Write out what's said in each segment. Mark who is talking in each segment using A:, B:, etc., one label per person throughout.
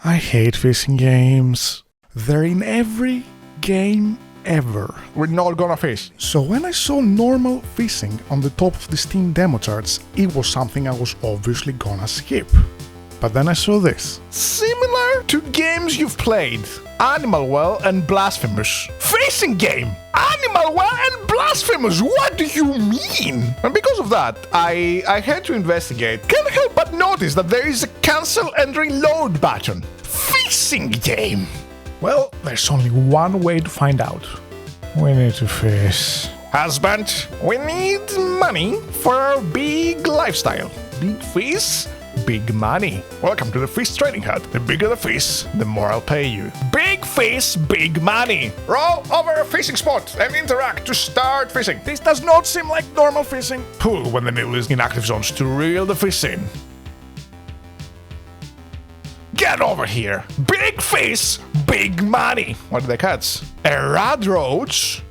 A: I hate fishing games. They're in every game ever.
B: We're not gonna fish.
A: So when I saw normal fishing on the top of the Steam demo charts, it was something I was obviously gonna skip. But then I saw this.
B: Similar to games you've played. Well and Blasphemous. Fishing game! Well and Blasphemous! What do you mean? And because of that, I had to investigate. Can't help but notice that there is a cancel and reload button. Fishing game!
A: Well, there's only one way to find out. We need to fish.
B: Husband, we need money for our big lifestyle. Big fish, big money. Welcome to the fish trading hut. The bigger the fish, the more I'll pay you. Big fish, big money. Roll over a fishing spot and interact to start fishing.
A: This does not seem like normal fishing.
B: Pull when the needle is in active zones to reel the fish in. Get over here! Big fish, big money! What did they catch? A rad roach?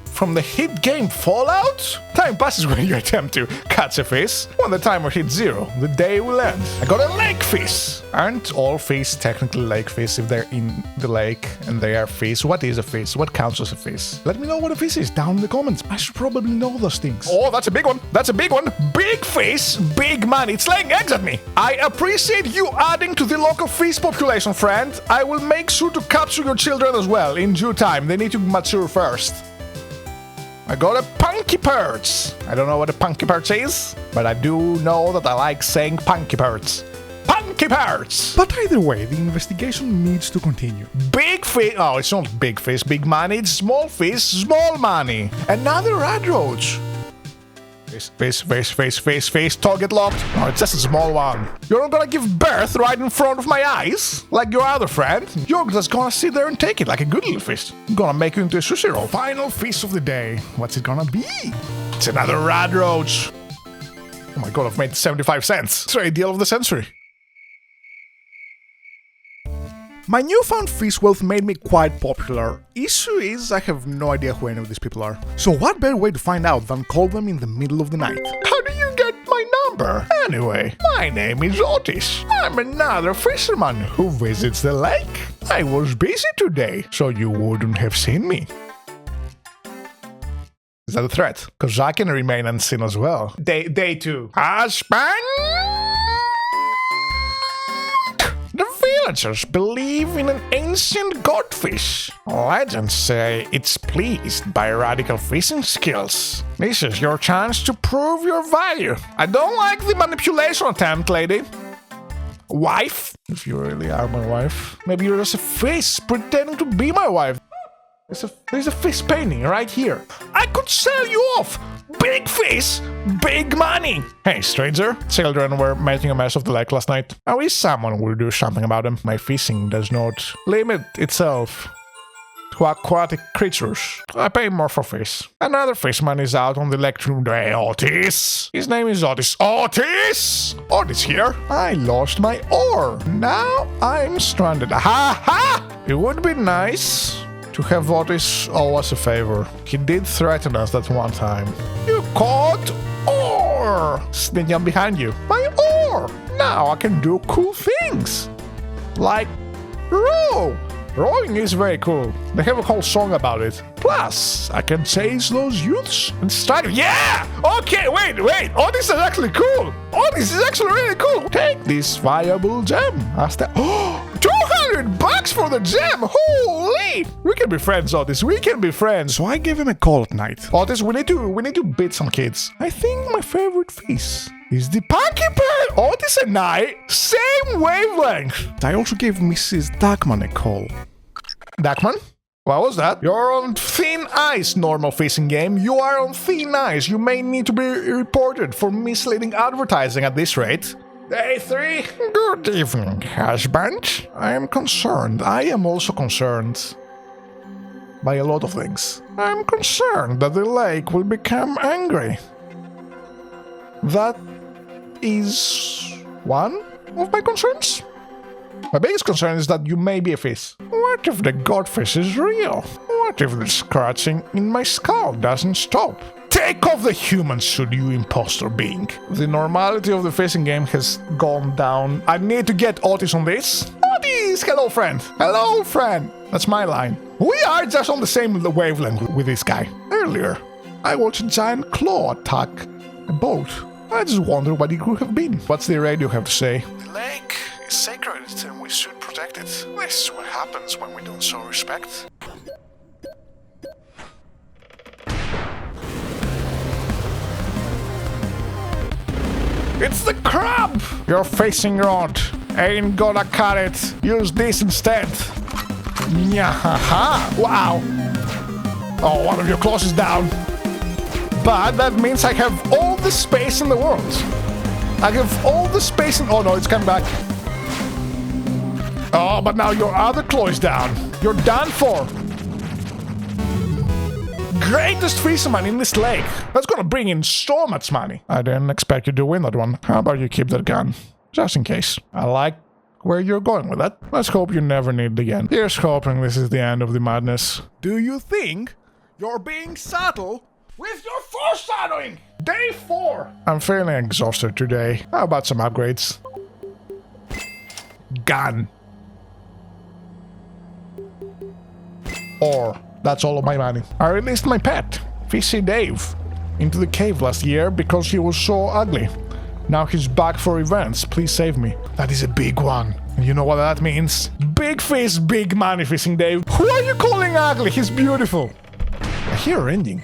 B: From the hit game Fallout? Time passes when you attempt to catch a fish. When the timer hits 0, the day will end. I got a lake fish! Aren't all fish technically lake fish if they're in the lake and they are fish? What is a fish? What counts as a fish?
A: Let me know what a fish is down in the comments. I should probably know those things.
B: Oh, that's a big one! That's a big one! Big fish, big money! It's laying eggs at me! I appreciate you adding to the local fish population, friend. I will make sure to capture your children as well in due time. They need to mature first. I got a punky perch. I don't know what a punky perch is, but I do know that I like saying punky perch. Punky perch!
A: But either way, the investigation needs to continue.
B: Big fish. Oh, it's not big fish, big money. It's small fish, small money. Another rad roach. Face, target locked. Oh, it's just a small one. You're not gonna give birth right in front of my eyes? Like your other friend? You're just gonna sit there and take it like a good little fish. I'm gonna make you into a sushi roll.
A: Final fish of the day. What's it gonna be?
B: It's another rad roach. Oh my god, I've made 75 cents. Trade deal of the century.
A: My newfound fish wealth made me quite popular. Issue is, I have no idea who any of these people are. So what better way to find out than call them in the middle of the night?
B: How do you get my number? Anyway, my name is Otis. I'm another fisherman who visits the lake. I was busy today, so you wouldn't have seen me. Is that a threat? Because I can remain unseen as well. Day 2. Husband! Villagers believe in an ancient godfish. Legends say it's pleased by radical fishing skills. This is your chance to prove your value. I don't like the manipulation attempt, lady. Wife? If you really are my wife. Maybe you're just a fish pretending to be my wife. There's a fish painting right here. I could sell you off! Big fish, big money! Hey, stranger. Children were making a mess of the lake last night. I wish someone would do something about them. My fishing does not limit itself to aquatic creatures. I pay more for fish. Another fishman is out on the lake today. Otis! His name is Otis. Otis! Otis here. I lost my oar. Now I'm stranded. Ha ha! It would be nice to have Otis owe us a favor. He did threaten us that one time. You caught oar! Sneaking up behind you. My oar! Now I can do cool things. Like row. Rowing is very cool. They have a whole song about it. Plus, I can chase those youths and strike. Yeah! Okay, wait. Otis is actually cool. Otis is actually really cool. Take this valuable gem. Oh, $200 for the gem! Holy! We can be friends, Otis. We can be friends.
A: So I gave him a call at night.
B: Otis, we need to beat some kids. I think my favorite fish is the punky bird. Otis and I, same wavelength.
A: I also gave Mrs. Duckman a call.
B: Duckman? What was that? You're on thin ice, normal fishing game. You are on thin ice. You may need to be reported for misleading advertising at this rate. Day 3. Good evening, husband. I am concerned. I am also concerned by a lot of things. I'm concerned that the lake will become angry. That is one of my concerns. My biggest concern is that you may be a fish. What if the godfish is real? What if the scratching in my skull doesn't stop? Take off the human suit, you imposter being. The normality of the fishing game has gone down. I need to get Otis on this. please. Hello, friend. Hello, friend. That's my line. We are just on the same wavelength with this guy. Earlier, I watched a giant claw attack a boat. I just wonder what it could have been. What's the radio have to say?
A: The lake is sacred and we should protect it. This is what happens when we don't show respect.
B: It's the crab! You're facing rod. Ain't gonna cut it. Use this instead. Nyahaha! Wow! Oh, one of your claws is down. But that means I have all the space in the world. I have all the space in... Oh no, it's coming back. Oh, but now your other claw is down. You're done for. Greatest fisherman in this lake. That's gonna bring in so much money. I didn't expect you to win that one. How about you keep that gun? Just in case. I like where you're going with that. Let's hope you never need it again. Here's hoping this is the end of the madness.
A: Do you think you're being subtle with your foreshadowing?
B: Day 4. I'm feeling exhausted today. How about some upgrades? Gun. Or that's all of my money. I released my pet, Fishy Dave, into the cave last year because he was so ugly. Now he's back for revenge. Please save me. That is a big one. And you know what that means? Big fish, big money, Fishing Dave. Who are you calling ugly? He's beautiful. I hear ringing.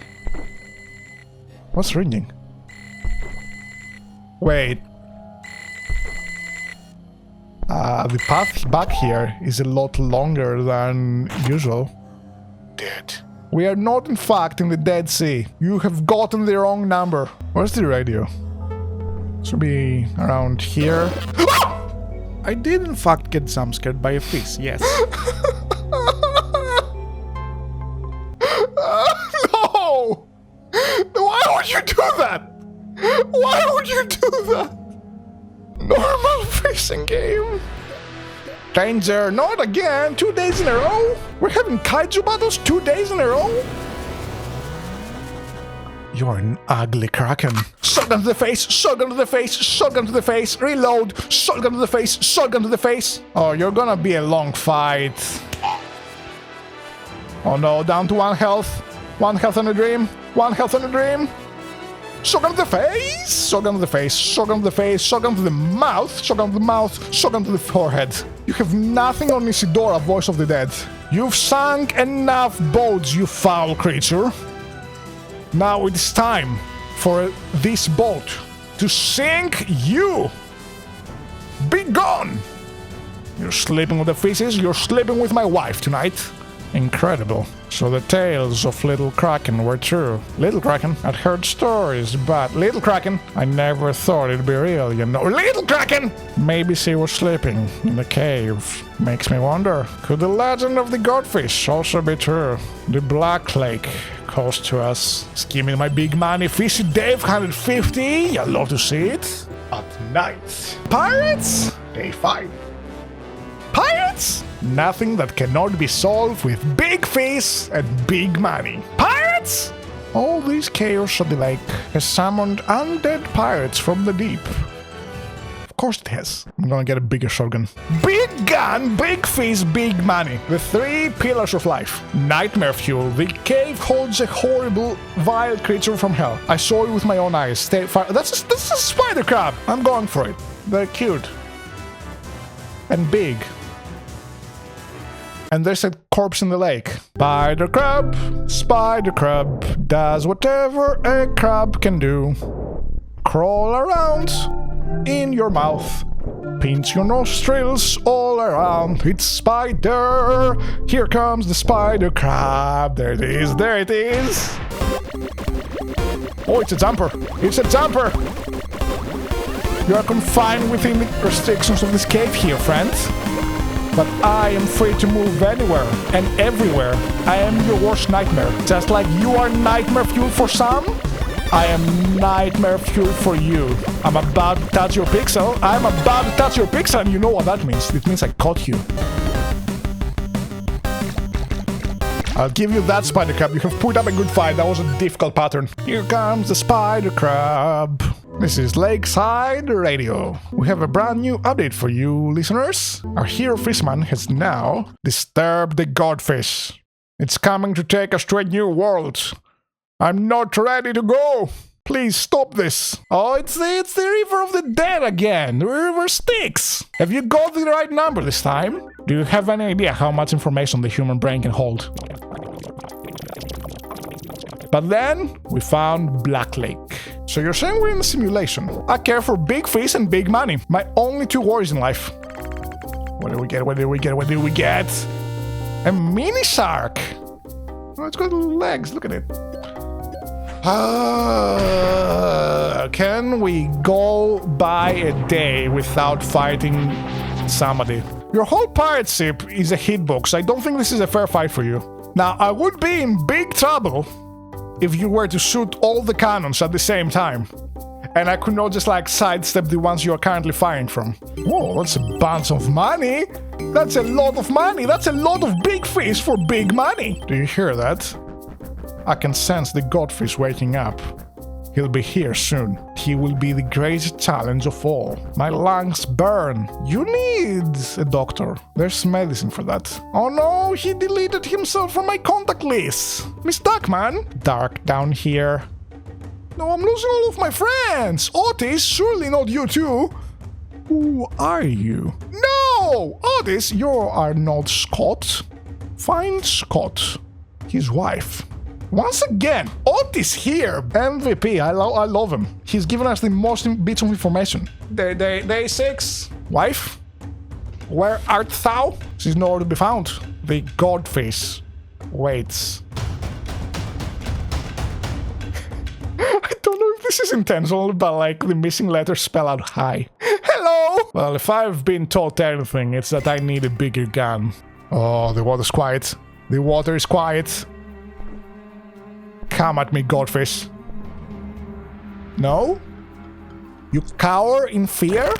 B: What's ringing? Wait. The path back here is a lot longer than usual. Dead. We are not, in fact, in the Dead Sea. You have gotten the wrong number. Where's the radio? Should be around here.
A: I did in fact get jump scared by a fish, yes.
B: No! Why would you do that? Why would you do that? Normal fishing game. Danger, not again! 2 days in a row? We're having kaiju battles 2 days in a row? You're an ugly kraken. Shotgun to the face, shotgun to the face, shotgun to the face, reload, shotgun to the face, shotgun to the face. Oh, you're gonna be a long fight. Oh no, down to 1 health. 1 health on a dream, 1 health on a dream. Shotgun to the face, shotgun to the face, shotgun to the face, shotgun to the mouth, shotgun to the mouth, shotgun to the forehead. You have nothing on Isidora, voice of the dead. You've sunk enough boats, you foul creature. Now it's time for this boat to sink you. Be gone. You're sleeping with the fishes, you're sleeping with my wife tonight. Incredible. So the tales of Little Kraken were true. Little Kraken? I'd heard stories, but Little Kraken? I never thought it'd be real, you know. Little Kraken! Maybe she was sleeping in the cave. Makes me wonder, could the legend of the Godfish also be true? The Black Lake calls to us. Skimming my big money, Fishy Dave 150. I'd love to see it. At night. Pirates? Day 5. Pirates? Nothing that cannot be solved with big fish and big money. Pirates? All this chaos of the lake has summoned undead pirates from the deep. Of course it has. I'm gonna get a bigger shotgun. Big gun, big fish, big money. The 3 pillars of life. Nightmare fuel. The cave holds a horrible, vile creature from hell. I saw it with my own eyes. Stay far. That's a spider crab. I'm going for it. They're cute. And big. And there's a corpse in the lake. Spider crab does whatever a crab can do. Crawl around in your mouth, pinch your nostrils all around. It's spider. Here comes the spider crab. There it is, there it is. Oh, it's a jumper. It's a jumper. You are confined within the restrictions of this cave here, friend. But I am free to move anywhere and everywhere. I am your worst nightmare. Just like you are nightmare fuel for some, I am nightmare fuel for you. I'm about to touch your pixel. I'm about to touch your pixel, and you know what that means. It means I caught you. I'll give you that, spider crab. You have put up a good fight. That was a difficult pattern. Here comes the spider crab. This is Lakeside Radio. We have a brand new update for you, listeners. Our hero fisherman has now disturbed the Godfish. It's coming to take us to a new world. I'm not ready to go. Please stop this. Oh, it's the River of the Dead again. The River Styx. Have you got the right number this time? Do you have any idea how much information the human brain can hold? But then we found Black Lake. So you're saying we're in a simulation? I care for big fish and big money. My only two worries in life. What did we get? What did we get? What did we get? A mini shark. Oh, it's got legs. Look at it. Can we go by a day without fighting somebody? Your whole pirate ship is a hitbox. I don't think this is a fair fight for you. Now, I would be in big trouble if you were to shoot all the cannons at the same time. And I could not just like sidestep the ones you are currently firing from. Whoa, that's a bunch of money. That's a lot of money. That's a lot of big fish for big money. Do you hear that? I can sense the Godfish waking up. He'll be here soon. He will be the greatest challenge of all. My lungs burn. You need a doctor. There's medicine for that. Oh no, he deleted himself from my contact list. Miss Duckman. Dark down here. No, I'm losing all of my friends. Otis, surely not you too. Who are you? No! Otis, you are not Scott. Find Scott. His wife. Once again, Otis here! MVP, I love him. He's given us the most bits of information. Day 6. Wife? Where art thou? She's nowhere to be found. The Godfish waits. I don't know if this is intentional, but like the missing letters spell out hi. Hello! Well, if I've been taught anything, it's that I need a bigger gun. Oh, the water's quiet. The water is quiet. Come at me, Godfish. No? You cower in fear?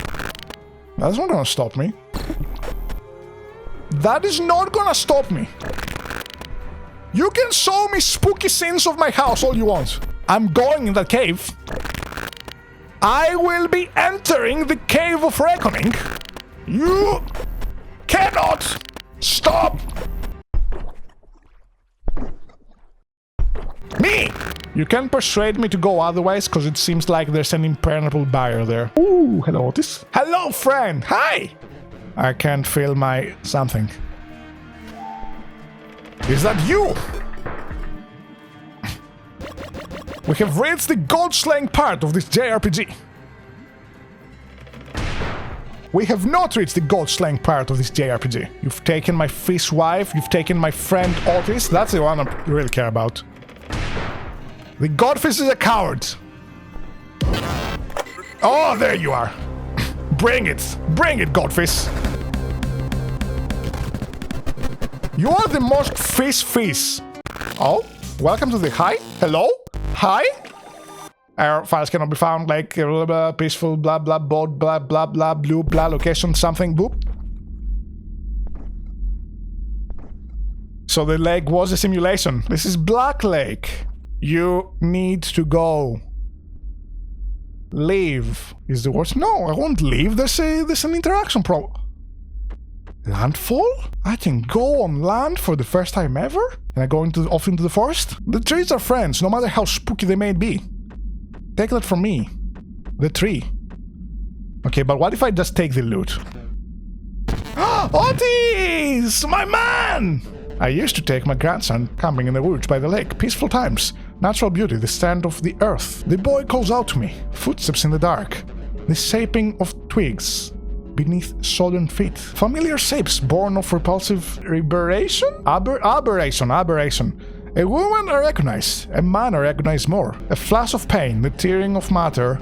B: That's not gonna stop me. That is not gonna stop me. You can show me spooky scenes of my house all you want. I'm going in that cave. I will be entering the cave of reckoning. You cannot stop me! You can persuade me to go otherwise, because it seems like there's an impenetrable barrier there. Ooh, hello, Otis. Hello, friend! Hi! I can't feel my something. Is that you? We have reached the god-slaying part of this JRPG. We have not reached the god-slaying part of this JRPG. You've taken my fish wife, you've taken my friend Otis, that's the one I really care about. The Godfish is a coward. Oh, there you are. Bring it. Bring it, Godfish. You are the most fish. Oh, welcome to the hi. Hello? Hi? Our files cannot be found, like blah, blah, peaceful, blah, blah, boat, blah, blah, blah, blue, blah, location, something, boop. So the lake was a simulation. This is Black Lake. You need to go. Leave is the word. No, I won't leave. There's an interaction problem. Landfall? I can go on land for the first time ever? And I go off into the forest? The trees are friends, no matter how spooky they may be. Take that from me. The tree. Okay, but what if I just take the loot? Otis! My man! I used to take my grandson camping in the woods by the lake. Peaceful times. Natural beauty, the stand of the earth. The boy calls out to me. Footsteps in the dark. The shaping of twigs beneath sodden feet. Familiar shapes born of repulsive aberration? Aberration. A woman I recognize. A man I recognize more. A flash of pain, the tearing of matter.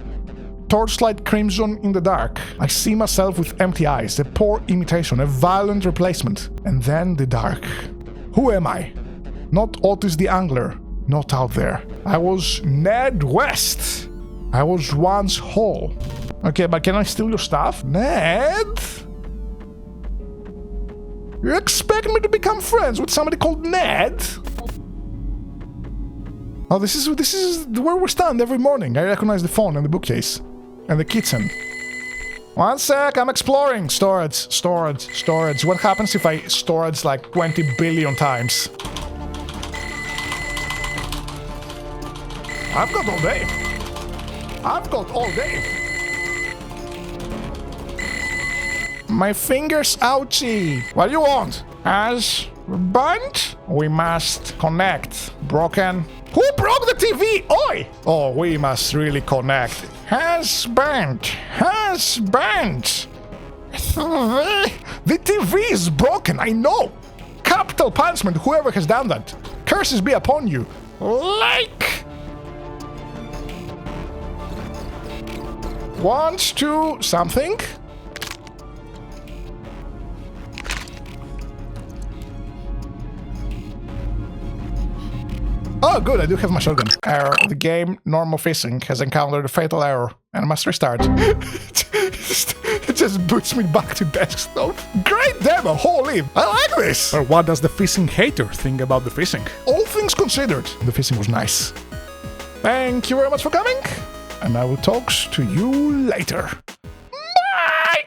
B: Torchlight crimson in the dark. I see myself with empty eyes. A poor imitation, a violent replacement. And then the dark. Who am I? Not Otis the Angler. Not out there. I was Ned West. I was once whole. Okay, but can I steal your stuff? Ned? You expect me to become friends with somebody called Ned?
A: Oh, this is where we stand every morning. I recognize the phone and the bookcase. And the kitchen. One sec, I'm exploring. Storage. What happens if I storage like 20 billion times? I've got all day. My fingers ouchie. What do you want? As burnt? We must connect. Broken. Who broke the TV? Oi! Oh, we must really connect. Has burnt. The TV is broken, I know. Capital punishment, whoever has done that. Curses be upon you. Like. Wants to something. Oh, good, I do have my shotgun. Error. The game, normal fishing, has encountered a fatal error and must restart. It just boots me back to desktop. Great demo, holy! I like this! Or what does the fishing hater think about the fishing? All things considered, the fishing was nice. Thank you very much for coming, and I will talk to you later.